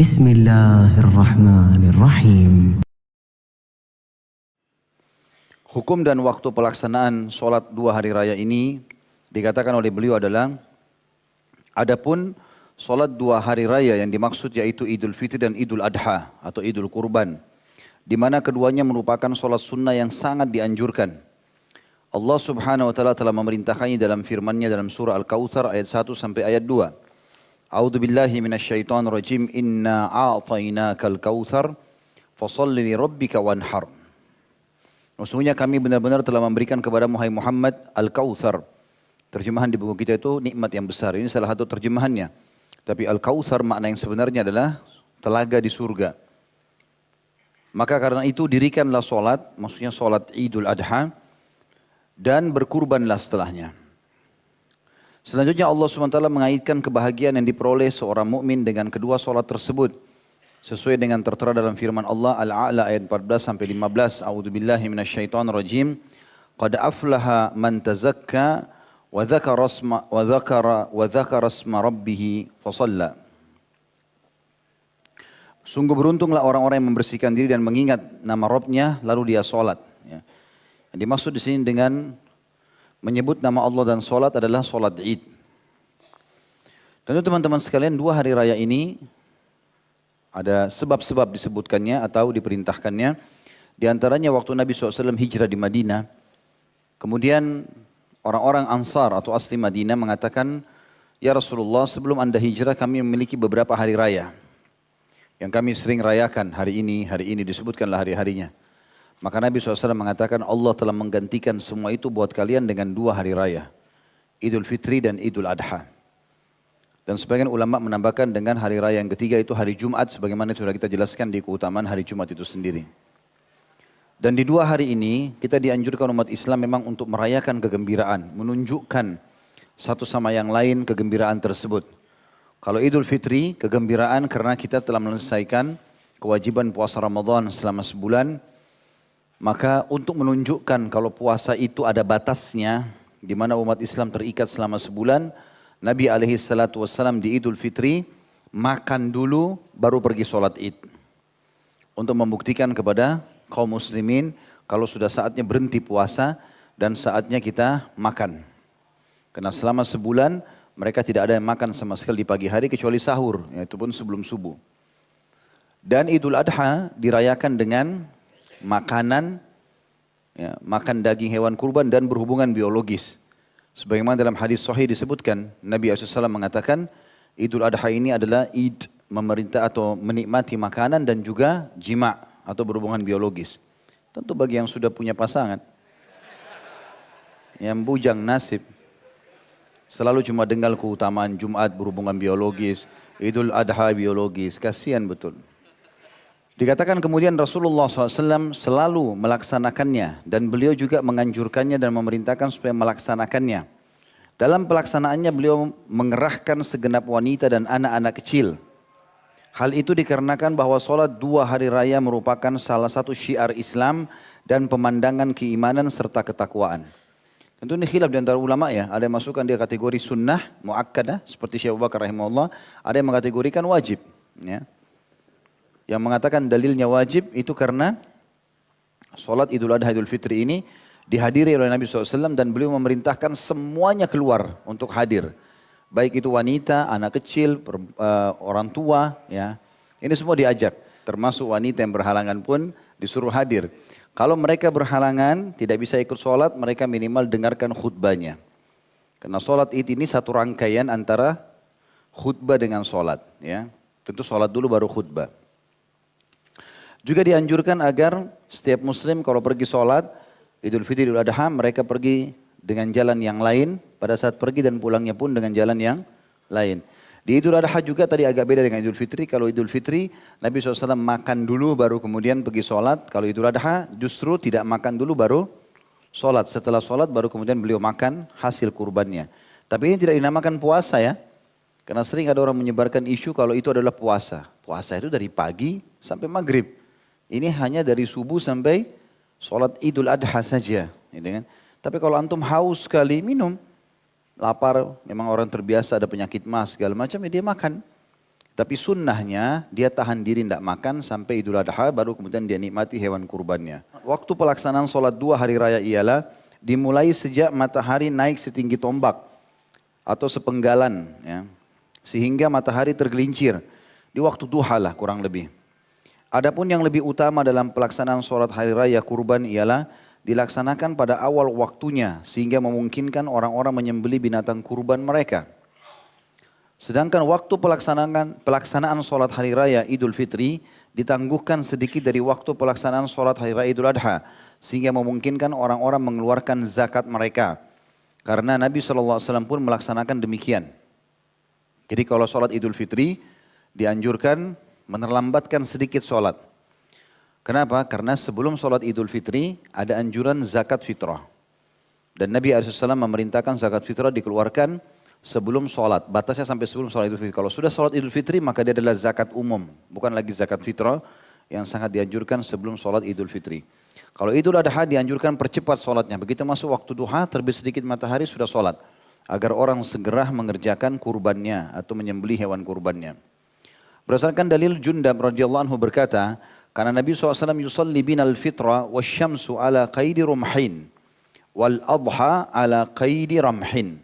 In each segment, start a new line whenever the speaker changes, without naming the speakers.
Bismillahirrahmanirrahim.
Hukum dan waktu pelaksanaan sholat 2 hari raya ini dikatakan oleh beliau adalah adapun sholat 2 hari raya yang dimaksud yaitu Idul Fitri dan Idul Adha atau Idul Kurban, di mana keduanya merupakan sholat sunnah yang sangat dianjurkan. Allah Subhanahu wa taala telah memerintahkannya dalam firman-Nya dalam surah Al-Kautsar ayat 1 sampai ayat 2. A'udzu billahi minasyaitonir rajim. Inna a'tainakal kautsar fashalli li rabbika wanhar. Sesungguhnya kami benar-benar telah memberikan kepada Muhammad Al-Kautsar. Terjemahan di buku kita itu nikmat yang besar. Ini salah satu terjemahannya. Tapi Al-Kautsar makna yang sebenarnya adalah telaga di surga. Maka karena itu dirikanlah solat, maksudnya solat Idul Adha, dan berkurbanlah setelahnya. Selanjutnya Allah SWT mengaitkan kebahagiaan yang diperoleh seorang mukmin dengan kedua solat tersebut. Sesuai dengan tertera dalam firman Allah Al-A'la ayat 14 sampai 15. A'udzu billahi minasyaitonir rajim. Qad aflaha man tazakka wa dzakara asma rabbih fasalla. Sungguh beruntunglah orang-orang yang membersihkan diri dan mengingat nama Rabbnya lalu dia solat. Ya. Yang dimaksud di sini dengan menyebut nama Allah dan solat adalah solat Id. Tentu teman-teman sekalian 2 hari raya ini ada sebab-sebab disebutkannya atau diperintahkannya. Di antaranya waktu Nabi SAW hijrah di Madinah. Kemudian orang-orang Ansar atau asli Madinah mengatakan, "Ya Rasulullah, sebelum Anda hijrah kami memiliki beberapa hari raya yang kami sering rayakan hari ini disebutkanlah hari-harinya." Maka Nabi SAW mengatakan Allah telah menggantikan semua itu buat kalian dengan 2 hari raya. Idul Fitri dan Idul Adha. Dan sebagian ulama menambahkan dengan hari raya yang ketiga itu hari Jumat. Sebagaimana sudah kita jelaskan di keutamaan hari Jumat itu sendiri. Dan di 2 hari ini kita dianjurkan umat Islam memang untuk merayakan kegembiraan. Menunjukkan satu sama yang lain kegembiraan tersebut. Kalau Idul Fitri kegembiraan karena kita telah menyelesaikan kewajiban puasa Ramadan selama sebulan. Maka untuk menunjukkan kalau puasa itu ada batasnya, di mana umat Islam terikat selama sebulan, Nabi SAW di Idul Fitri makan dulu baru pergi sholat Id. Untuk membuktikan kepada kaum muslimin kalau sudah saatnya berhenti puasa dan saatnya kita makan. Karena selama sebulan mereka tidak ada yang makan sama sekali di pagi hari kecuali sahur, yaitu pun sebelum subuh. Dan Idul Adha dirayakan dengan makanan, ya, makan daging hewan kurban dan berhubungan biologis. Sebagaimana dalam hadis sahih disebutkan, Nabi SAW mengatakan Idul Adha ini adalah Id memerintah atau menikmati makanan dan juga jima atau berhubungan biologis. Tentu bagi yang sudah punya pasangan, yang bujang nasib, selalu cuma dengar keutamaan Jumat berhubungan biologis, Idul Adha biologis, kasihan betul. Dikatakan kemudian Rasulullah SAW selalu melaksanakannya dan beliau juga menganjurkannya dan memerintahkan supaya melaksanakannya. Dalam pelaksanaannya beliau mengerahkan segenap wanita dan anak-anak kecil. Hal itu dikarenakan bahwa sholat 2 hari raya merupakan salah satu syiar Islam dan pemandangan keimanan serta ketakwaan. Tentu ini khilaf di antara ulama ya. Ada yang masukkan dia kategori sunnah, muakkadah seperti Syekh Abu Bakar rahimahullah. Ada yang mengkategorikan wajib. Ya. Yang mengatakan dalilnya wajib itu karena sholat Idul Adha Idul Fitri ini dihadiri oleh Nabi SAW dan beliau memerintahkan semuanya keluar untuk hadir. Baik itu wanita, anak kecil, orang tua. Ya. Ini semua diajak. Termasuk wanita yang berhalangan pun disuruh hadir. Kalau mereka berhalangan tidak bisa ikut sholat, mereka minimal dengarkan khutbahnya. Karena sholat ini satu rangkaian antara khutbah dengan sholat. Ya. Tentu sholat dulu baru khutbah. Juga dianjurkan agar setiap muslim kalau pergi sholat, Idul Fitri, Idul Adha, mereka pergi dengan jalan yang lain. Pada saat pergi dan pulangnya pun dengan jalan yang lain. Di Idul Adha juga tadi agak beda dengan Idul Fitri. Kalau Idul Fitri, Nabi SAW makan dulu baru kemudian pergi sholat. Kalau Idul Adha justru tidak makan dulu baru sholat. Setelah sholat baru kemudian beliau makan hasil kurbannya. Tapi ini tidak dinamakan puasa ya. Karena sering ada orang menyebarkan isu kalau itu adalah puasa. Puasa itu dari pagi sampai maghrib. Ini hanya dari subuh sampai sholat Idul Adha saja. Gitu kan? Tapi kalau antum haus sekali minum, lapar, memang orang terbiasa ada penyakit mas segala macam, ya dia makan. Tapi sunnahnya dia tahan diri tidak makan sampai Idul Adha baru kemudian dia nikmati hewan kurbannya. Waktu pelaksanaan sholat 2 hari raya ialah dimulai sejak matahari naik setinggi tombak atau sepenggalan, ya, sehingga matahari tergelincir di waktu duha lah kurang lebih. Adapun yang lebih utama dalam pelaksanaan sholat hari raya kurban ialah dilaksanakan pada awal waktunya sehingga memungkinkan orang-orang menyembelih binatang kurban mereka. Sedangkan waktu pelaksanaan sholat hari raya Idul Fitri ditangguhkan sedikit dari waktu pelaksanaan sholat hari raya Idul Adha sehingga memungkinkan orang-orang mengeluarkan zakat mereka. Karena Nabi SAW pun melaksanakan demikian. Jadi kalau sholat Idul Fitri dianjurkan menerlambatkan sedikit sholat. Kenapa? Karena sebelum sholat Idul Fitri ada anjuran zakat fitrah. Dan Nabi SAW memerintahkan zakat fitrah dikeluarkan sebelum sholat, batasnya sampai sebelum sholat Idul Fitri. Kalau sudah sholat Idul Fitri maka dia adalah zakat umum, bukan lagi zakat fitrah yang sangat dianjurkan sebelum sholat Idul Fitri. Kalau Idul Adha dianjurkan percepat sholatnya, begitu masuk waktu duha terbit sedikit matahari sudah sholat, agar orang segera mengerjakan kurbannya atau menyembelih hewan kurbannya. Berdasarkan dalil Jundab radhiyallahu anhu berkata, karena Nabi SAW yusalli binal fitra wasyamsu ala qaidi rumhin wal adha ala qaidi ramhin.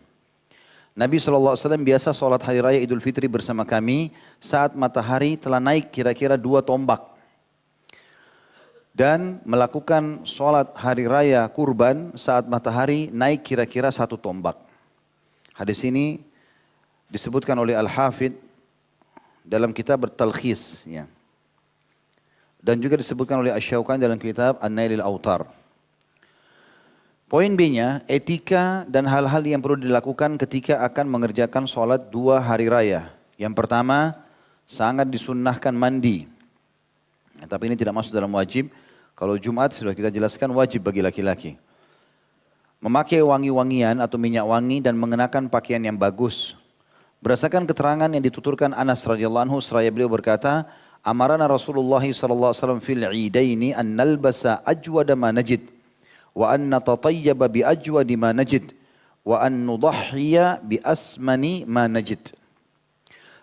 Nabi SAW biasa sholat hari raya Idul Fitri bersama kami saat matahari telah naik kira-kira 2 tombak. Dan melakukan sholat hari raya kurban saat matahari naik kira-kira 1 tombak. Hadis ini disebutkan oleh Al-Hafidh dalam kitab At-Talkhis. Ya. Dan juga disebutkan oleh Asy-Syaukani dalam kitab An-Nailil Autar. Poin B-nya, etika dan hal-hal yang perlu dilakukan ketika akan mengerjakan sholat 2 hari raya. Yang pertama, sangat disunnahkan mandi. Tapi ini tidak masuk dalam wajib. Kalau Jumat sudah kita jelaskan wajib bagi laki-laki. Memakai wangi-wangian atau minyak wangi dan mengenakan pakaian yang bagus. Berdasarkan keterangan yang dituturkan Anas radhiyallahu anhu, seraya beliau berkata, amarana Rasulullah SAW fil idaini an nalbasa ajwada ma najid. Wa an natatayyaba bi ajwadi ma najid wa an nudahhiya bi asmani ma najid.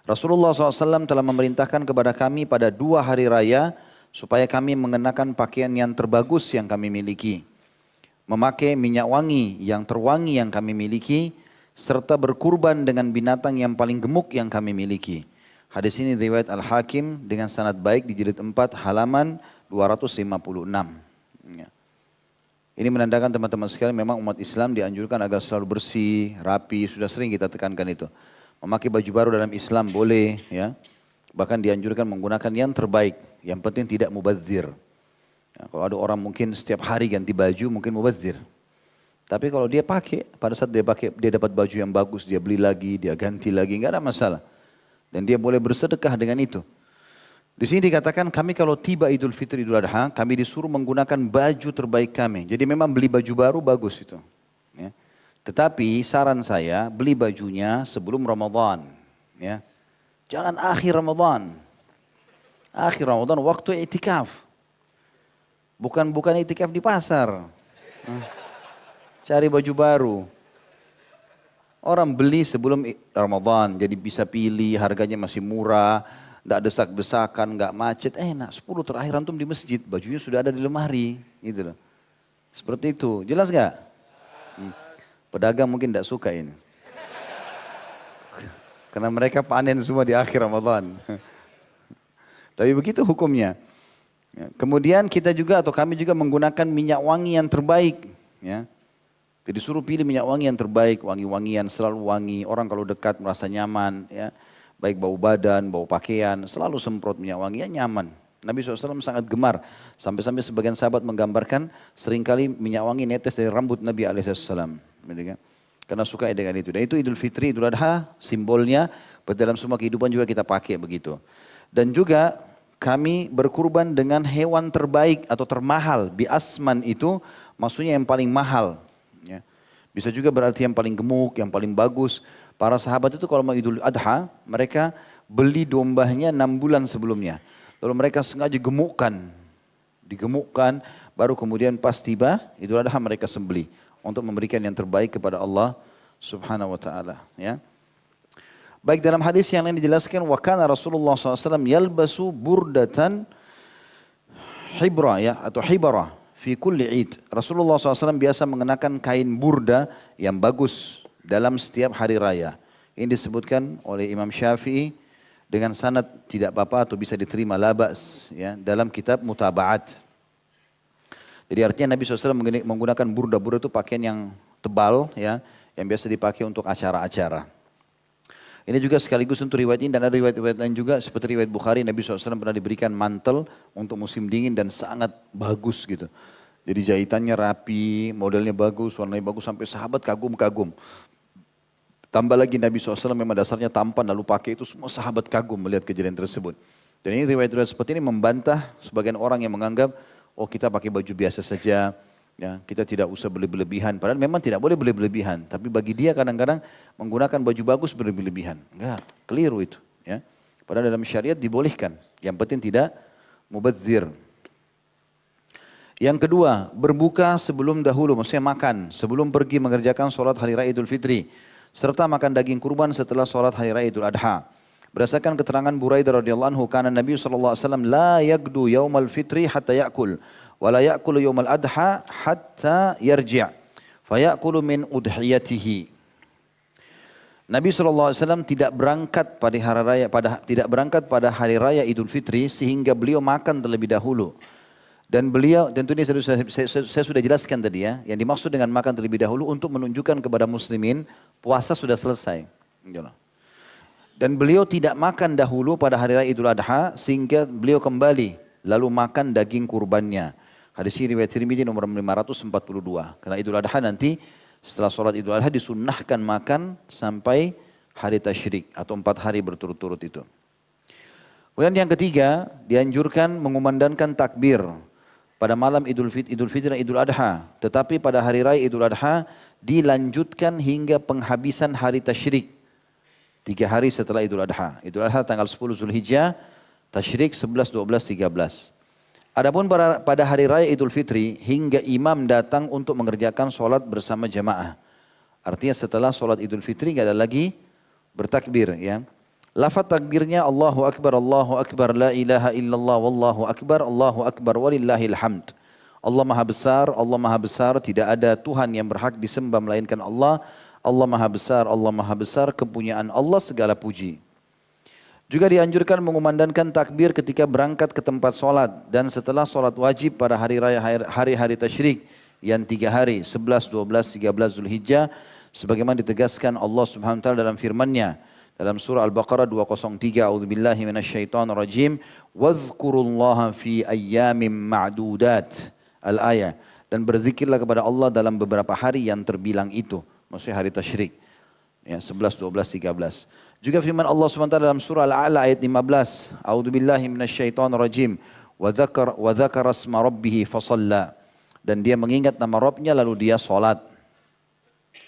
Rasulullah SAW telah memerintahkan kepada kami pada 2 hari raya supaya kami mengenakan pakaian yang terbagus yang kami miliki, memakai minyak wangi yang terwangi yang kami miliki, serta berkurban dengan binatang yang paling gemuk yang kami miliki. Hadis ini riwayat Al-Hakim dengan sanad baik di jilid 4 halaman 256. Ya. Ini menandakan teman-teman sekalian memang umat Islam dianjurkan agar selalu bersih, rapi, sudah sering kita tekankan itu. Memakai baju baru dalam Islam boleh, ya. Bahkan dianjurkan menggunakan yang terbaik, yang penting tidak mubadzir. Ya, kalau ada orang mungkin setiap hari ganti baju mungkin mubadzir. Tapi kalau dia pakai, pada saat dia pakai, dia dapat baju yang bagus, dia beli lagi, dia ganti lagi, nggak ada masalah. Dan dia boleh bersedekah dengan itu. Di sini dikatakan kami kalau tiba Idul Fitri Idul Adha, kami disuruh menggunakan baju terbaik kami. Jadi memang beli baju baru bagus itu. Ya. Tetapi saran saya beli bajunya sebelum Ramadan. Ya. Jangan akhir Ramadan. Akhir Ramadan waktu itikaf. Bukan itikaf di pasar. Cari baju baru. Orang beli sebelum Ramadan jadi bisa pilih, harganya masih murah. Tidak desak-desakan, nggak macet, enak. 10 terakhir antum di masjid, bajunya sudah ada di lemari, gitu loh. Seperti itu, jelas nggak? Pedagang mungkin tidak suka ini, karena mereka panen semua di akhir Ramadan. Tapi begitu hukumnya. Kemudian kita juga atau kami juga menggunakan minyak wangi yang terbaik, ya. Jadi suruh pilih minyak wangi yang terbaik, wangi-wangian selalu wangi. Orang kalau dekat merasa nyaman, ya. Baik bau badan, bau pakaian, selalu semprot minyak wangi, ya nyaman. Nabi SAW sangat gemar, sampai-sampai sebagian sahabat menggambarkan seringkali minyak wangi netes dari rambut Nabi SAW. Karena suka dengan itu. Dan itu Idul Fitri, Idul Adha, simbolnya dalam semua kehidupan juga kita pakai begitu. Dan juga kami berkurban dengan hewan terbaik atau termahal. Bi asman itu maksudnya yang paling mahal. Ya. Bisa juga berarti yang paling gemuk, yang paling bagus. Para sahabat itu kalau mau Idul Adha, mereka beli dombanya 6 bulan sebelumnya. Lalu mereka sengaja digemukkan, baru kemudian pas tiba Idul Adha mereka sembelih untuk memberikan yang terbaik kepada Allah Subhanahu wa taala, ya. Baik dalam hadis yang lain dijelaskan wa kana Rasulullah SAW yalbasu burdatan hibra ya atau hibara fi kulli id. Rasulullah SAW biasa mengenakan kain burda yang bagus dalam setiap hari raya. Ini disebutkan oleh Imam Syafi'i dengan sanad tidak apa-apa atau bisa diterima labas ya dalam kitab Mutaba'at. Jadi artinya Nabi SAW menggunakan burda-burda itu pakaian yang tebal ya yang biasa dipakai untuk acara-acara. Ini juga sekaligus untuk riwayat ini dan ada riwayat-riwayat lain juga seperti riwayat Bukhari Nabi SAW pernah diberikan mantel untuk musim dingin dan sangat bagus gitu. Jadi jahitannya rapi, modelnya bagus, warnanya bagus sampai sahabat kagum-kagum. Tambah lagi Nabi SAW memang dasarnya tampan lalu pakai itu semua sahabat kagum melihat kejadian tersebut. Dan ini riwayat-riwayat seperti ini membantah sebagian orang yang menganggap oh kita pakai baju biasa saja. Ya, kita tidak usah berlebihan. Padahal memang tidak boleh berlebihan. Tapi bagi dia kadang-kadang menggunakan baju bagus berlebihan. Enggak, keliru itu. Ya. Padahal dalam syariat dibolehkan. Yang penting tidak mubadzir. Yang kedua, berbuka sebelum dahulu. Maksudnya makan. Sebelum pergi mengerjakan sholat hari raya Idul Fitri. Serta makan daging kurban setelah sholat hari raya Idul Adha. Berdasarkan keterangan Buraidah radhiyallahu anhu, karena Nabi SAW la yagdu yaumal fitri hatta yakul. Wala ya'kulu yawmal adha hatta yarji' faya'kulu min udhiyatihi. Nabi SAW tidak berangkat pada hari raya Idul Fitri sehingga beliau makan terlebih dahulu. Dan beliau, tentu ini saya sudah jelaskan tadi ya, yang dimaksud dengan makan terlebih dahulu untuk menunjukkan kepada muslimin puasa sudah selesai. Dan beliau tidak makan dahulu pada hari raya Idul Adha sehingga beliau kembali lalu makan daging kurbannya. Hadis ini riwayat Tirmidzi nomor 542. Karena Idul Adha nanti setelah sholat Idul Adha disunnahkan makan sampai hari tasyrik atau 4 hari berturut-turut itu. Kemudian yang ketiga, dianjurkan mengumandangkan takbir pada malam Idul Fitri dan Idul Adha. Tetapi pada hari raya Idul Adha dilanjutkan hingga penghabisan hari tasyrik. 3 hari setelah Idul Adha. Idul Adha tanggal 10 Zulhijjah, tasyrik 11, 12, 13. Adapun pada hari raya Idul Fitri hingga imam datang untuk mengerjakan sholat bersama jamaah. Artinya setelah sholat Idul Fitri tidak ada lagi bertakbir ya. Lafaz takbirnya Allahu Akbar, la ilaha illallah, wallahu akbar, walillahil hamd. Allah Maha Besar, tidak ada Tuhan yang berhak disembah melainkan Allah. Allah Maha Besar, kepunyaan Allah segala puji. Juga dianjurkan mengumandangkan takbir ketika berangkat ke tempat sholat dan setelah sholat wajib pada hari-hari tasyrik yang 3 hari 11, 12, 13 Zulhijjah sebagaimana ditegaskan Allah Subhanahu wa taala dalam firman-Nya dalam surah Al-Baqarah 203 A'udzubillahi minasyaitonirrajim wadhkurullaha fi ayyamin ma'dudat al-ayah dan berzikirlah kepada Allah dalam beberapa hari yang terbilang itu maksudnya hari tasyrik ya 11, 12, 13. Juga firman Allah SWT dalam surah Al-A'la ayat 15. A'udzubillahi minasyaitonirrajim. Wa dzakara asma rabbih fasalla. Dan dia mengingat nama Rabbnya lalu dia salat.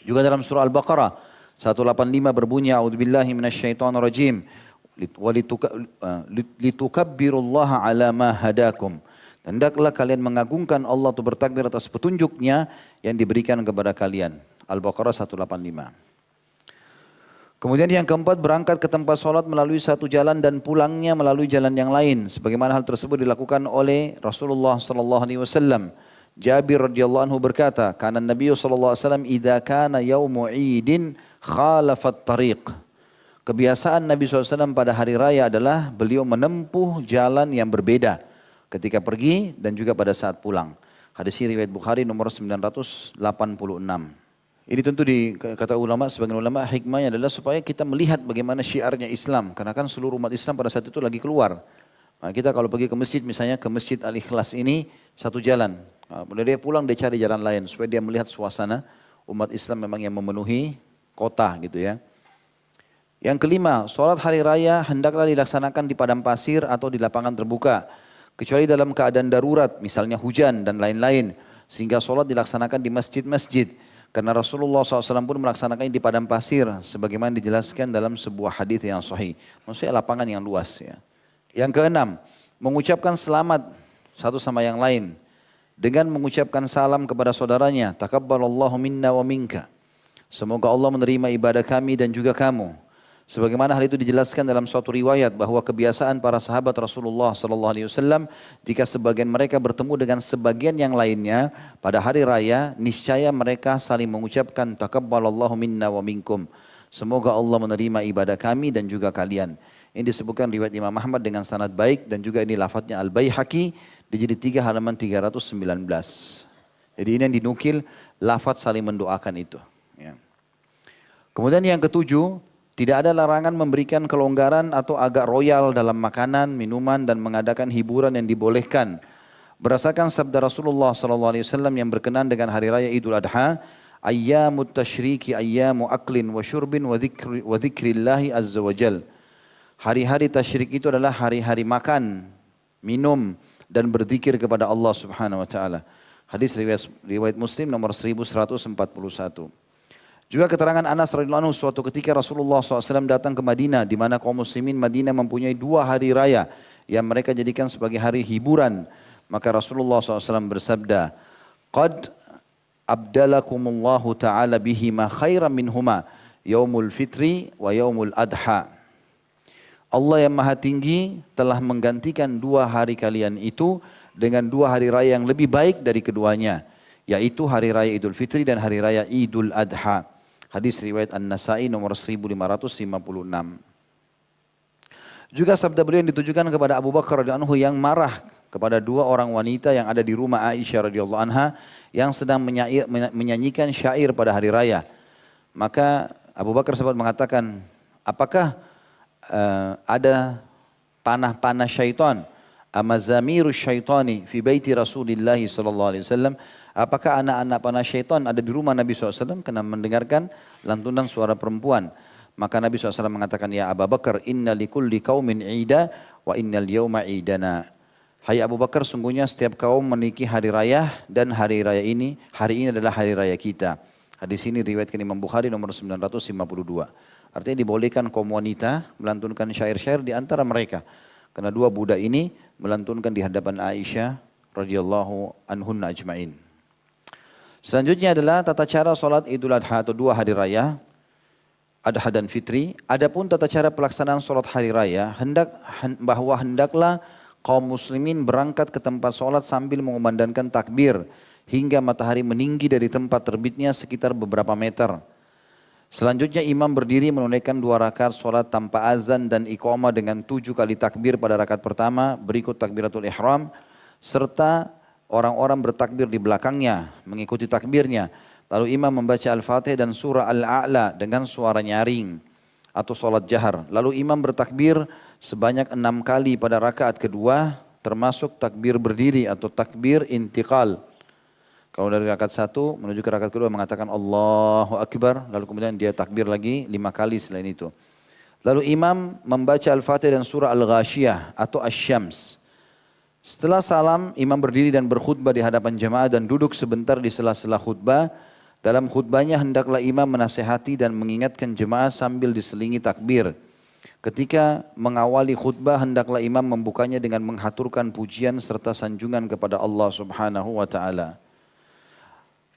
Juga dalam surah Al-Baqarah 185 berbunyi A'udzubillahi minasyaitonirrajim. Litukabbirullaha ala ma hadakum. Dan hendaklah kalian mengagungkan Allah untuk bertakbir atas petunjuknya yang diberikan kepada kalian. Al-Baqarah 185. Kemudian yang keempat berangkat ke tempat sholat melalui satu jalan dan pulangnya melalui jalan yang lain. Sebagaimana hal tersebut dilakukan oleh Rasulullah SAW. Jabir radhiyallahu anhu berkata, "Kana Nabi sallallahu alaihi wasallam idza kana yaumu 'idin khalafat tariq." Kebiasaan Nabi SAW pada hari raya adalah beliau menempuh jalan yang berbeda ketika pergi dan juga pada saat pulang. Hadis ini riwayat Bukhari nomor 986. Ini tentu kata ulama, sebagian ulama hikmahnya adalah supaya kita melihat bagaimana syiarnya Islam. Karena kan seluruh umat Islam pada saat itu lagi keluar. Nah, kita kalau pergi ke masjid misalnya ke Masjid Al-Ikhlas ini satu jalan. Kemudian dia pulang dia cari jalan lain supaya dia melihat suasana umat Islam memang yang memenuhi kota gitu ya. Yang kelima, sholat hari raya hendaklah dilaksanakan di padang pasir atau di lapangan terbuka. Kecuali dalam keadaan darurat misalnya hujan dan lain-lain. Sehingga sholat dilaksanakan di masjid-masjid. Karena Rasulullah SAW pun melaksanakannya di padang pasir sebagaimana dijelaskan dalam sebuah hadis yang sahih. Maksudnya lapangan yang luas ya. Yang keenam, mengucapkan selamat satu sama yang lain dengan mengucapkan salam kepada saudaranya. Taqabbalallahu minna wa minka. Semoga Allah menerima ibadah kami dan juga kamu. Sebagaimana hal itu dijelaskan dalam suatu riwayat bahwa kebiasaan para sahabat Rasulullah sallallahu alaihi wasallam jika sebagian mereka bertemu dengan sebagian yang lainnya pada hari raya, niscaya mereka saling mengucapkan taqabbalallahu minna wa minkum. Semoga Allah menerima ibadah kami dan juga kalian. Ini disebutkan riwayat Imam Ahmad dengan sanad baik dan juga ini lafadznya Al-Baihaqi di jilid 3 halaman 319. Jadi ini yang dinukil lafadz saling mendoakan itu. Ya. Kemudian yang ketujuh, tidak ada larangan memberikan kelonggaran atau agak royal dalam makanan, minuman dan mengadakan hiburan yang dibolehkan. Berdasarkan sabda Rasulullah SAW yang berkenaan dengan hari raya Idul Adha, ayyamut tasyriki ayyamu aklin wa syurbin wa dzikrillahi azza wa jal. Hari-hari tasyrik itu adalah hari-hari makan, minum dan berzikir kepada Allah Subhanahu wa taala. Hadis riwayat Muslim nomor 1141. Juga keterangan Anas radhiyallahu anhu suatu ketika Rasulullah SAW datang ke Madinah di mana kaum muslimin Madinah mempunyai 2 hari raya yang mereka jadikan sebagai hari hiburan. Maka Rasulullah SAW bersabda, "Qad abdalakumullahu ta'ala bihima khairan minhuma yaumul fitri wa yaumul adha." Allah yang maha tinggi telah menggantikan 2 hari kalian itu dengan 2 hari raya yang lebih baik dari keduanya, yaitu hari raya Idul Fitri dan hari raya Idul Adha. Hadis riwayat An-Nasai nomor 1556. Juga sabda beliau yang ditujukan kepada Abu Bakar radhiyallahu anhu yang marah kepada 2 orang wanita yang ada di rumah Aisyah radhiyallahu anha yang sedang menyanyikan syair pada hari raya. Maka Abu Bakar sempat mengatakan, apakah ada panah-panah syaitan, amazamiru syaitani fi baiti Rasulillah sallallahu alaihi wasallam? Apakah anak-anak panah syaitan ada di rumah Nabi SAW karena mendengarkan lantunan suara perempuan? Maka Nabi SAW mengatakan, ya Abu Bakar, inna likulli qaumin ida wa innal yawma idana. Hai Abu Bakar, sungguhnya setiap kaum memiliki hari raya dan hari ini adalah hari raya kita. Hadis ini riwayatkan Imam Bukhari nomor 952. Artinya dibolehkan kaum wanita melantunkan syair-syair di antara mereka. Karena 2 budak ini melantunkan di hadapan Aisyah radhiyallahu anhunna ajma'in. Selanjutnya adalah tata cara solat Idul Adha atau 2 hari raya, Adha dan Fitri. Adapun tata cara pelaksanaan solat hari raya, hendaklah kaum muslimin berangkat ke tempat solat sambil mengumandangkan takbir hingga matahari meninggi dari tempat terbitnya sekitar beberapa meter. Selanjutnya imam berdiri menunaikan 2 rakaat solat tanpa azan dan iqamah dengan 7 kali takbir pada rakaat pertama, berikut takbiratul ihram, serta orang-orang bertakbir di belakangnya, mengikuti takbirnya. Lalu imam membaca Al-Fatihah dan surah Al-A'la dengan suara nyaring atau solat jahar. Lalu imam bertakbir sebanyak 6 kali pada rakaat kedua, termasuk takbir berdiri atau takbir intiqal. Kalau dari rakaat 1 menuju ke rakaat kedua mengatakan Allahu Akbar, lalu kemudian dia takbir lagi 5 kali selain itu. Lalu imam membaca Al-Fatihah dan surah Al-Ghashiyah atau Asy-Syams. Setelah salam, imam berdiri dan berkhutbah di hadapan jemaah dan duduk sebentar di sela-sela khutbah. Dalam khutbahnya hendaklah imam menasihati dan mengingatkan jemaah sambil diselingi takbir. Ketika mengawali khutbah, hendaklah imam membukanya dengan menghaturkan pujian serta sanjungan kepada Allah Subhanahu wa taala.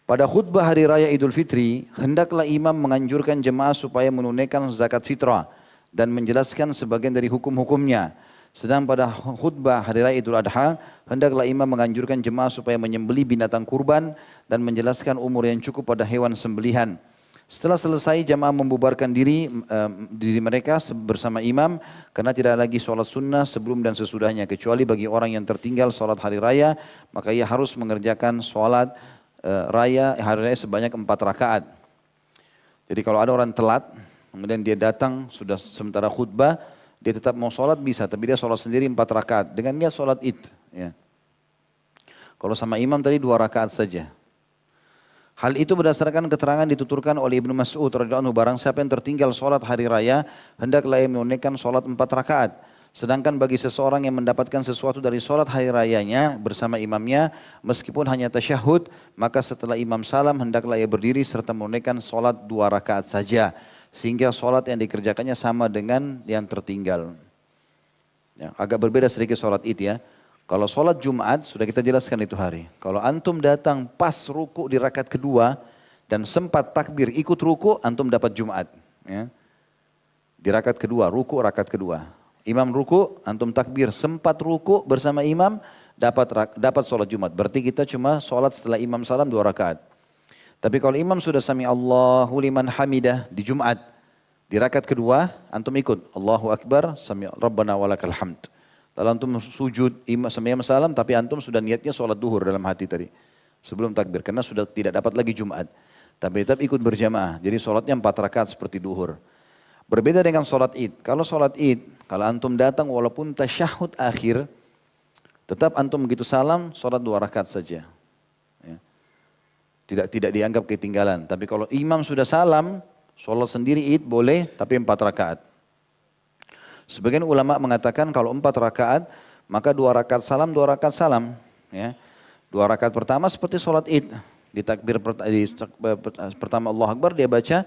Pada khutbah hari raya Idul Fitri, hendaklah imam menganjurkan jemaah supaya menunaikan zakat fitrah dan menjelaskan sebagian dari hukum-hukumnya. Sedang pada khutbah hari raya Idul Adha, hendaklah imam menganjurkan jemaah supaya menyembelih binatang kurban dan menjelaskan umur yang cukup pada hewan sembelihan. Setelah selesai, jemaah membubarkan diri mereka bersama imam karena tidak lagi sholat sunnah sebelum dan sesudahnya. Kecuali bagi orang yang tertinggal sholat hari raya, maka ia harus mengerjakan sholat raya hari raya sebanyak 4 rakaat. Jadi kalau ada orang telat, kemudian dia datang sudah sementara khutbah, dia tetap mau sholat bisa, tapi dia sholat sendiri 4 rakaat dengan niat sholat id. Ya. Kalau sama imam tadi 2 rakaat saja. Hal itu berdasarkan keterangan dituturkan oleh Ibnu Mas'ud radhiyallahu anhu, barang siapa yang tertinggal sholat hari raya, hendaklah ia menunaikan sholat 4 rakaat. Sedangkan bagi seseorang yang mendapatkan sesuatu dari sholat hari rayanya bersama imamnya, meskipun hanya tasyahud, maka setelah imam salam hendaklah ia berdiri serta menunaikan sholat 2 rakaat saja. Sehingga sholat yang dikerjakannya sama dengan yang tertinggal. Ya, agak berbeda sedikit sholat id ya. Kalau sholat Jumat sudah kita jelaskan itu hari. Kalau antum datang pas ruku di rakaat kedua dan sempat takbir ikut ruku, antum dapat Jumat. Ya. Di rakaat kedua, ruku rakaat kedua. Imam ruku, antum takbir, sempat ruku bersama imam, dapat sholat Jumat. Berarti kita cuma sholat setelah imam salam 2 rakaat. Tapi kalau imam sudah sami Allahu liman hamidah di Jumat, di rakaat kedua, antum ikut. Allahu Akbar, sami Rabbana walakal hamd. Lalu antum sujud, imam salam, tapi antum sudah niatnya sholat duhur dalam hati tadi. Sebelum takbir, karena sudah tidak dapat lagi Jumat. Tapi tetap ikut berjamaah, jadi sholatnya 4 rakaat seperti duhur. Berbeda dengan sholat id. Kalau sholat id, kalau antum datang walaupun tasyahud akhir, tetap antum begitu salam, sholat 2 rakaat saja. Ya. Tidak dianggap ketinggalan. Tapi kalau imam sudah salam, sholat sendiri id boleh, tapi 4 rakaat. Sebagian ulama mengatakan kalau 4 rakaat, maka 2 rakaat salam, 2 rakaat salam. Ya. 2 rakaat pertama seperti sholat id. Di takbir pertama Allah Akbar dia baca,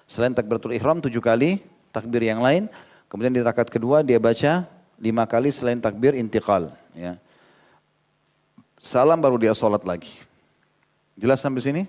selain takbiratul ihram 7 kali, takbir yang lain. Kemudian di rakaat kedua dia baca 5 kali selain takbir intiqal. Ya. Salam baru dia sholat lagi. Jelas sampai sini?